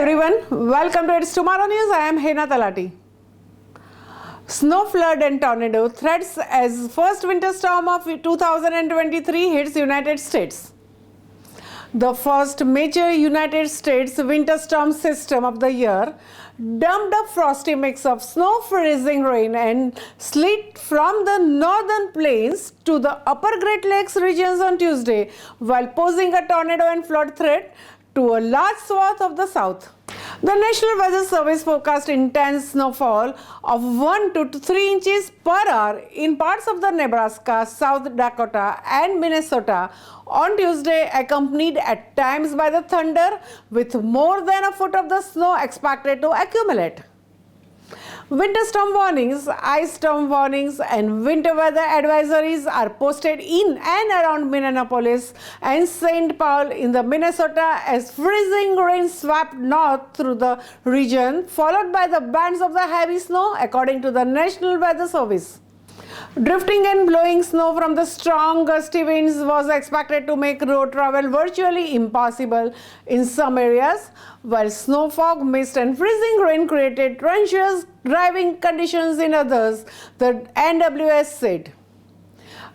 everyone, welcome to It's Tomorrow News. I am Hena Talati. Snow flood and tornado threats as first winter storm of 2023 hits United States. The first major United States winter storm system of the year dumped a frosty mix of snow, freezing rain and sleet from the northern plains to the upper Great Lakes regions on Tuesday, while posing a tornado and flood threat to a large swath of the South. The National Weather Service forecast intense snowfall of 1 to 3 inches per hour in parts of the Nebraska, South Dakota and Minnesota on Tuesday, accompanied at times by the thunder, with more than a foot of the snow expected to accumulate. Winter storm warnings, ice storm warnings and winter weather advisories are posted in and around Minneapolis and St. Paul in the Minnesota as freezing rain swept north through the region, followed by the bands of the heavy snow, according to the National Weather Service. Drifting and blowing snow from the strong gusty winds was expected to make road travel virtually impossible in some areas, while snow, fog, mist and freezing rain created treacherous driving conditions in others, the NWS said.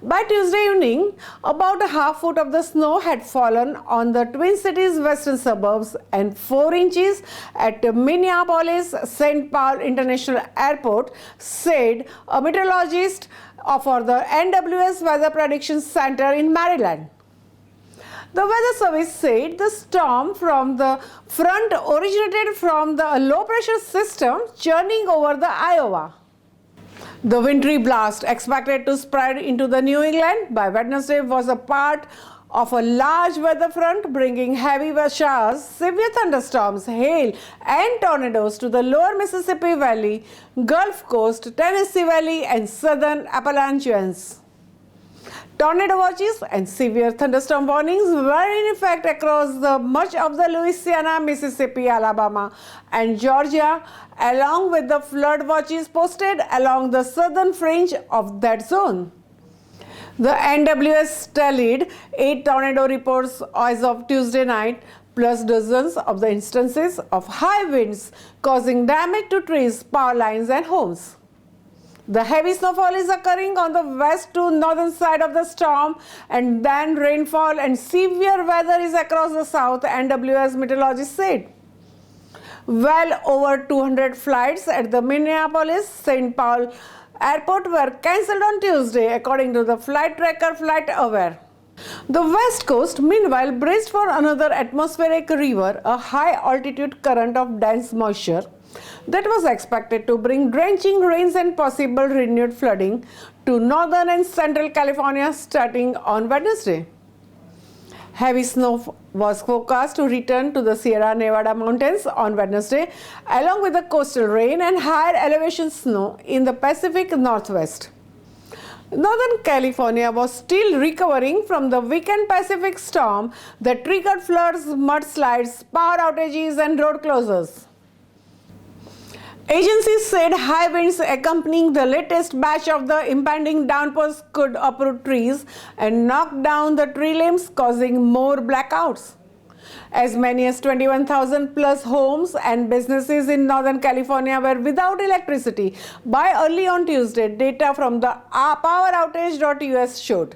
By Tuesday evening, about a half foot of the snow had fallen on the Twin Cities western suburbs and 4 inches at Minneapolis St. Paul International Airport, said a meteorologist for the NWS Weather Prediction Center in Maryland. The Weather Service said the storm from the front originated from the low-pressure system churning over the Iowa. The wintry blast, expected to spread into the New England by Wednesday, was a part of a large weather front bringing heavy showers, severe thunderstorms, hail and tornadoes to the lower Mississippi Valley, Gulf Coast, Tennessee Valley and southern Appalachians. Tornado watches and severe thunderstorm warnings were in effect across much of the Louisiana, Mississippi, Alabama and Georgia, along with the flood watches posted along the southern fringe of that zone. The NWS tallied 8 tornado reports as of Tuesday night, plus dozens of the instances of high winds causing damage to trees, power lines and homes. The heavy snowfall is occurring on the west to northern side of the storm, and then rainfall and severe weather is across the south, NWS meteorologists said. Well over 200 flights at the Minneapolis St. Paul airport were cancelled on Tuesday, according to the flight tracker FlightAware. The west coast, meanwhile, braced for another atmospheric river, a high-altitude current of dense moisture that was expected to bring drenching rains and possible renewed flooding to northern and central California starting on Wednesday. Heavy snow was forecast to return to the Sierra Nevada mountains on Wednesday, along with the coastal rain and higher elevation snow in the Pacific Northwest. Northern California was still recovering from the weekend Pacific storm that triggered floods, mudslides, power outages and road closures. Agencies said high winds accompanying the latest batch of the impending downpours could uproot trees and knock down the tree limbs, causing more blackouts. As many as 21,000 plus homes and businesses in Northern California were without electricity by early on Tuesday, data from the poweroutage.us showed.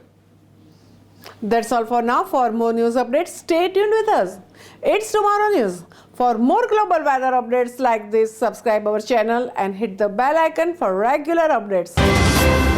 That's all for now. For more news updates, stay tuned with us. It's Tomorrow News. For more global weather updates like this, subscribe our channel and hit the bell icon for regular updates.